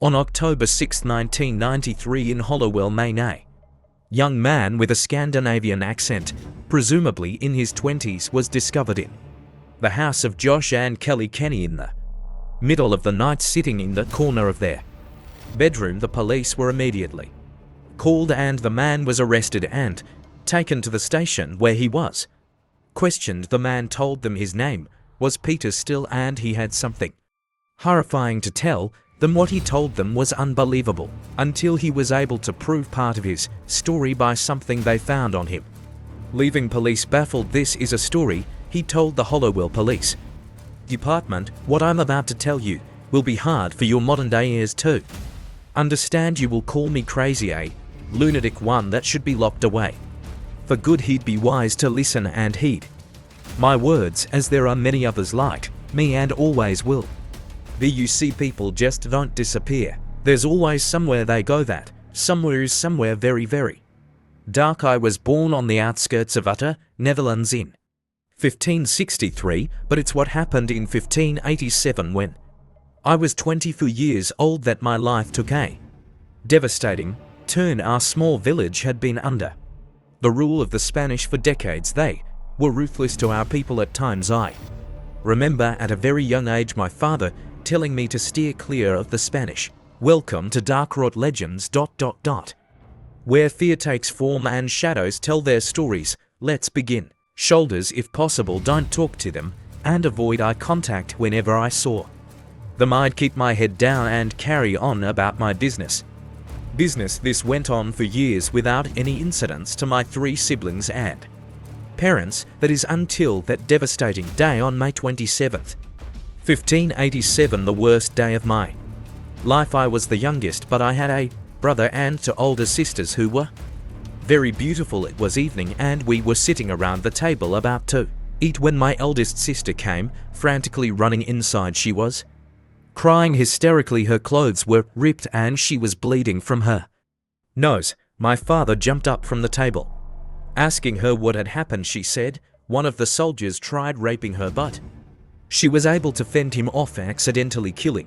On October 6, 1993 in Hallowell, Maine, a young man with a Scandinavian accent, presumably in his 20s, was discovered in the house of Josh and Kelly Kenny in the middle of the night, sitting in the corner of their bedroom. The police were immediately called and the man was arrested and taken to the station where he was questioned. The man told them his name was Peter Still and he had something horrifying to tell them. What he told them was unbelievable until he was able to prove part of his story by something they found on him, leaving police baffled. This is a story he told the Hallowell Police Department. What I'm about to tell you will be hard for your modern day ears to understand. You will call me crazy, a lunatic, one that should be locked away for good. He'd be wise to listen and heed my words, as there are many others like me and always will be. You see, people just don't disappear. There's always somewhere they go. That somewhere is somewhere very, very dark. I was born on the outskirts of Utter, Netherlands in 1563, but it's what happened in 1587 when I was 24 years old that my life took a devastating turn. Our small village had been under the rule of the Spanish for decades. They were ruthless to our people at times. I remember at a very young age my father telling me to steer clear of the Spanish. Welcome to Dark Rot Legends ... where fear takes form and shadows tell their stories. Let's begin. Shoulders if possible, don't talk to them, and avoid eye contact. Whenever I saw them, I'd keep my head down and carry on about my business. This went on for years without any incidents to my 3 siblings and parents, that is until that devastating day on May 27th, 1587, the worst day of my life. I was the youngest, but I had a brother and 2 older sisters who were very beautiful. It was evening and we were sitting around the table about to eat when my eldest sister came, frantically running inside. She was crying hysterically. Her clothes were ripped and she was bleeding from her nose. My father jumped up from the table, asking her what had happened. She said one of the soldiers tried raping her, but she was able to fend him off, accidentally killing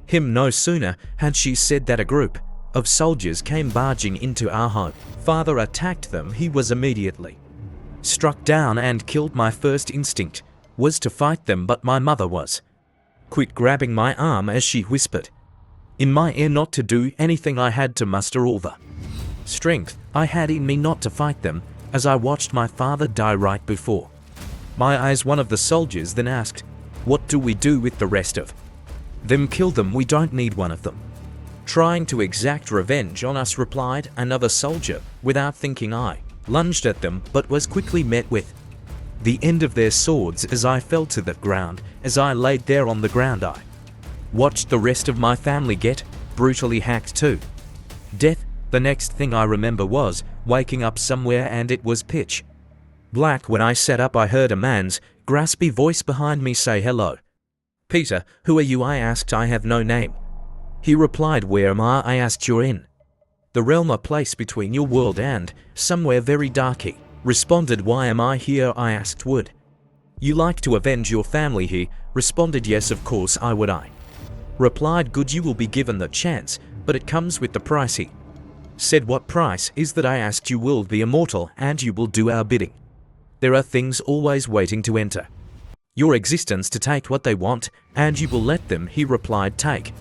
him. No sooner had she said that a group of soldiers came barging into our home. Father attacked them. He was immediately struck down and killed. My first instinct was to fight them, but my mother was quick, grabbing my arm as she whispered in my ear not to do anything. I had to muster all the strength I had in me not to fight them as I watched my father die right before my eyes. One of the soldiers then asked, "What do we do with the rest of them?" "Kill them. We don't need one of them trying to exact revenge on us," replied another soldier. Without thinking, I lunged at them, but was quickly met with the end of their swords as I fell to the ground. As I laid there on the ground, I watched the rest of my family get brutally hacked to death. The next thing I remember was waking up somewhere and it was pitch black. When I sat up, I heard a man's graspy voice behind me say, "Hello, Peter, who are you?" I asked. "I have no name." He replied, "Where am I?" I asked. "You're in the realm, a place between your world and somewhere very dark." He responded. "Why am I here?" I asked. "Would you like to avenge your family?" He responded. "Yes, of course I would." I replied. "Good, you will be given the chance, but it comes with the price." He said. "What price is that?" I asked. "You will be immortal and you will do our bidding. There are things always waiting to enter your existence to take what they want, and you will let them." He replied. "Take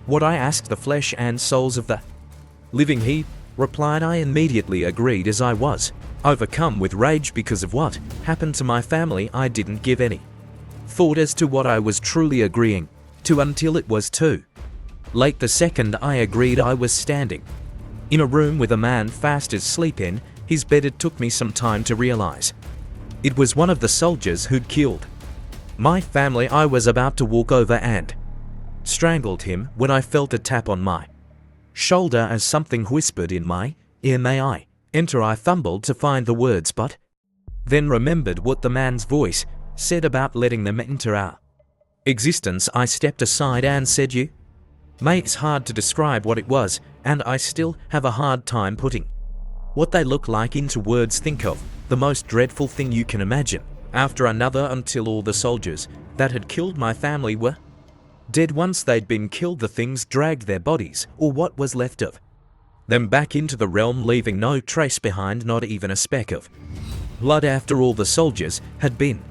what?" I asked. "The flesh and souls of the living," he replied. I immediately agreed, as I was overcome with rage because of what happened to my family. I didn't give any thought as to what I was truly agreeing to until it was too late. The second I agreed, I was standing in a room with a man fast asleep in his bed. It took me some time to realize it was one of the soldiers who'd killed my family. I was about to walk over and strangled him when I felt a tap on my shoulder as something whispered in my ear, "May I enter?" I fumbled to find the words, but then remembered what the man's voice said about letting them enter our existence. I stepped aside and said, "You may." It's hard to describe what it was, and I still have a hard time putting what they look like into words. Think of the most dreadful thing you can imagine. After another, until all the soldiers that had killed my family were Dead once they'd been killed, the things dragged their bodies, or what was left of them, back into the realm, leaving no trace behind, not even a speck of blood after all the soldiers had been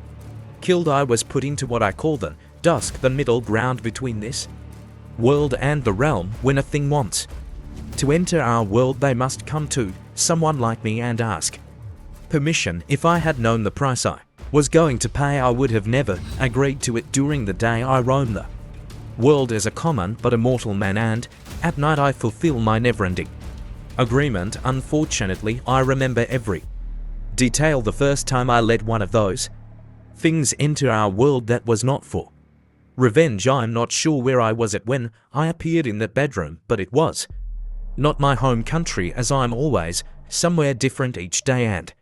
killed. I was put into what I call the dusk, the middle ground between this world and the realm. When a thing wants to enter our world, they must come to someone like me and ask permission. If I had known the price I was going to pay, I would have never agreed to it. During the day I roam the world as a common but immortal man, and at night I fulfill my never-ending agreement. Unfortunately, I remember every detail. The first time I let one of those things enter our world, that was not for revenge. I'm not sure where I was at when I appeared in that bedroom, but it was not my home country, as I'm always somewhere different each day and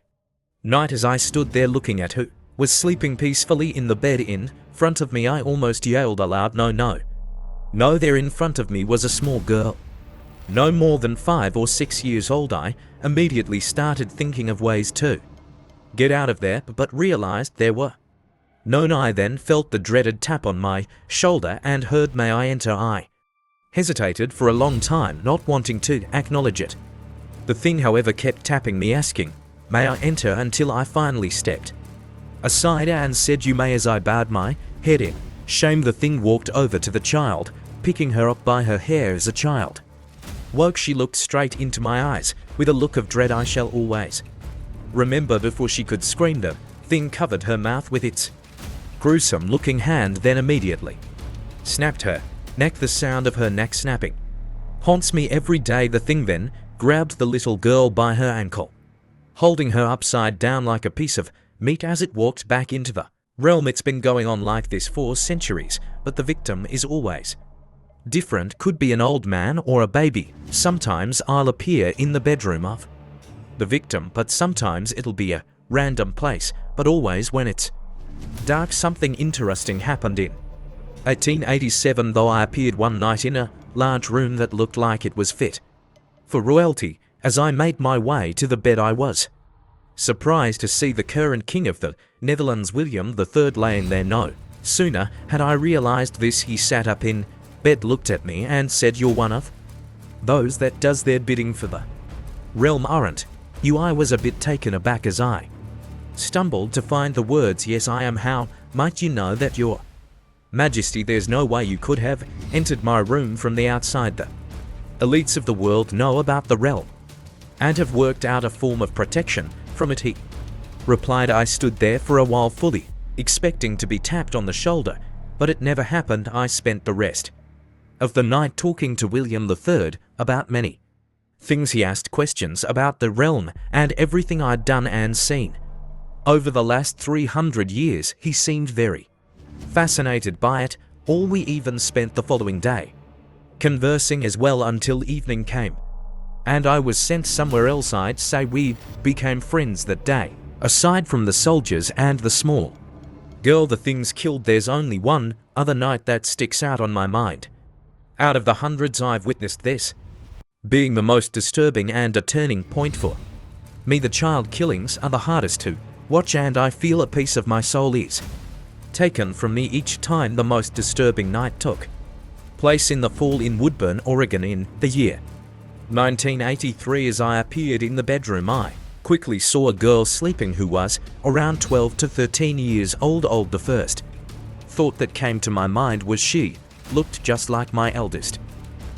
night. As I stood there looking at who was sleeping peacefully in the bed in front of me, I almost yelled aloud, "No, no, no!" There in front of me was a small girl, no more than 5 or 6 years old. I immediately started thinking of ways to get out of there, but realized there were none. I then felt the dreaded tap on my shoulder and heard, "May I enter?" I hesitated for a long time, not wanting to acknowledge it. The thing, however, kept tapping me, asking, "May I enter?" until I finally stepped aside and said, "You may." As I bowed my head in shame, the thing walked over to the child, picking her up by her hair. As a child woke, she looked straight into my eyes with a look of dread I shall always remember. Before she could scream, the thing covered her mouth with its gruesome-looking hand, then immediately snapped her neck. The sound of her neck snapping haunts me every day. The thing then grabbed the little girl by her ankle, holding her upside down like a piece of meat as it walked back into the realm. It's been going on like this for centuries, but the victim is always different. Could be an old man or a baby. Sometimes I'll appear in the bedroom of the victim, but sometimes it'll be a random place. But always when it's dark. Something interesting happened in 1887, though. I appeared one night in a large room that looked like it was fit for royalty. As I made my way to the bed, I was surprised to see the current king of the Netherlands, William III, laying there. No sooner had I realized this, he sat up in bed, looked at me and said, "You're one of those that does their bidding for the realm, aren't you?" I was a bit taken aback as I stumbled to find the words, "Yes, I am. How might you know that, Your Majesty? There's no way you could have entered my room from the outside. The elites of the world know about the realm and have worked out a form of protection from it," he replied. I stood there for a while, fully expecting to be tapped on the shoulder, but it never happened. I spent the rest of the night talking to William III about many things. He asked questions about the realm and everything I'd done and seen over the last 300 years. He seemed very fascinated by it all. We even spent the following day conversing as well until evening came and I was sent somewhere else. I'd say we became friends that day. Aside from the soldiers and the small girl the things killed, there's only one other night that sticks out on my mind. Out of the hundreds I've witnessed, this being the most disturbing and a turning point for me. The child killings are the hardest to watch, and I feel a piece of my soul is taken from me each time. The most disturbing night took place in the fall in Woodburn, Oregon in the year 1983. As I appeared in the bedroom, I quickly saw a girl sleeping who was around 12 to 13 years old. The first thought that came to my mind was she looked just like my eldest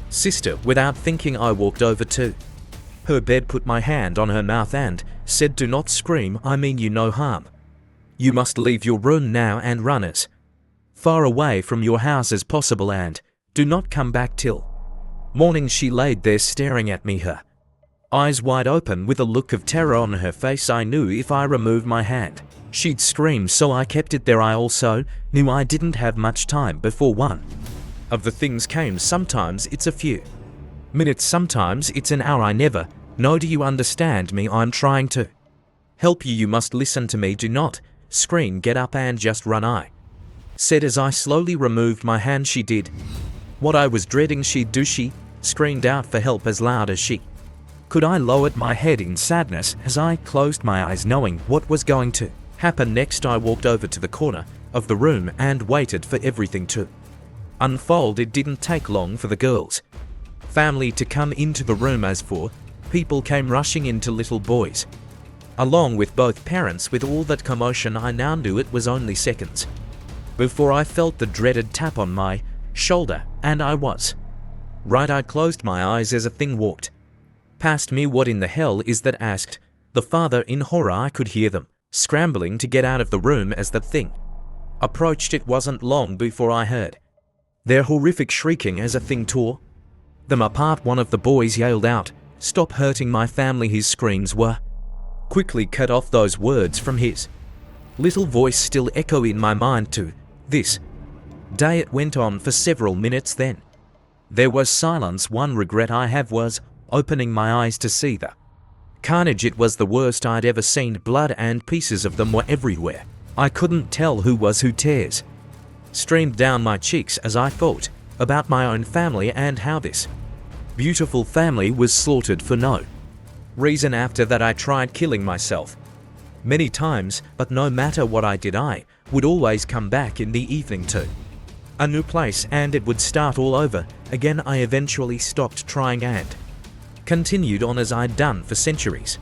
sister. Without thinking, I walked over to her bed, put my hand on her mouth and said, "Do not scream. I mean you no harm. You must leave your room now and run as far away from your house as possible, and do not come back till morning." She laid there staring at me, her eyes wide open with a look of terror on her face. I knew if I removed my hand, she'd scream, so I kept it there. I also knew I didn't have much time before one of the things came. Sometimes it's a few minutes, sometimes it's an hour. I never know. Do you understand me? I'm trying to help you. You must listen to me. Do not scream. Get up and just run," I said as I slowly removed my hand. She did what I was dreading she'd do. She screamed out for help as loud as she could. I lowered my head in sadness as I closed my eyes, knowing what was going to happen next. I walked over to the corner of the room and waited for everything to unfold. It didn't take long for the girls' family to come into the room as four people came rushing into little boys, along with both parents. With all that commotion, I now knew it was only seconds before I felt the dreaded tap on my shoulder, and I was right. I closed my eyes as a thing walked past me. "What in the hell is that?" asked the father in horror. I could hear them scrambling to get out of the room as the thing approached. It wasn't long before I heard their horrific shrieking as a thing tore them apart. One of the boys yelled out, "Stop hurting my family." His screams were quickly cut off. Those words from his little voice still echo in my mind to this day. It went on for several minutes, then there was silence. One regret I have was opening my eyes to see the carnage. It was the worst I'd ever seen. Blood and pieces of them were everywhere. I couldn't tell who was who. Tears streamed down my cheeks as I thought about my own family and how this beautiful family was slaughtered for no reason. After that, I tried killing myself many times, but no matter what I did, I would always come back in the evening to a new place and it would start all over again. I eventually stopped trying and continued on as I'd done for centuries.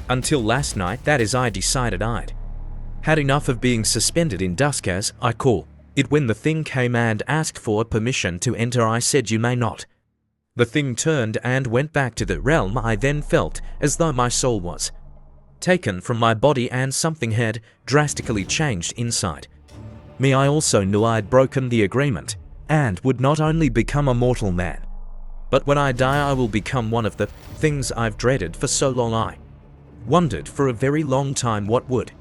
Until last night, that is, I decided I'd had enough of being suspended in dusk, as I call it. When the thing came and asked for permission to enter, I said, "You may not." The thing turned and went back to the realm. I then felt as though my soul was taken from my body and something had drastically changed inside me. I also knew I'd broken the agreement and would not only become a mortal man, but when I die I will become one of the things I've dreaded for so long. I wondered for a very long time what would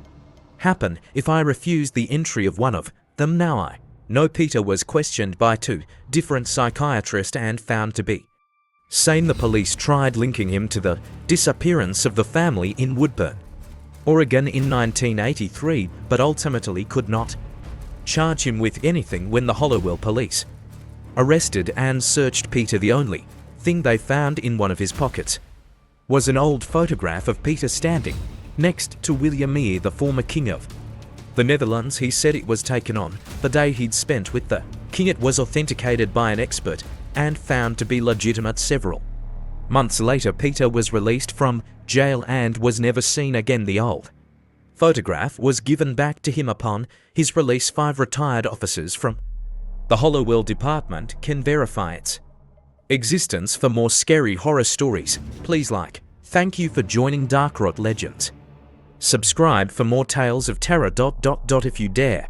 happen if I refused the entry of one of them. Now I know Peter was questioned by 2 different psychiatrists and found to be sane. The police tried linking him to the disappearance of the family in Woodburn, Oregon in 1983, but ultimately could not charge him with anything. When the Hallowell police arrested and searched Peter, the only thing they found in one of his pockets was an old photograph of Peter standing next to William II, the former king of the Netherlands. He said it was taken on the day he'd spent with the king. It was authenticated by an expert and found to be legitimate. Several months later, Peter was released from jail and was never seen again. The old photograph was given back to him upon his release. 5 retired officers from the Hallowell department can verify its existence. For more scary horror stories, please like. Thank you for joining Dark Rot Legends. Subscribe for more tales of terror. If you dare.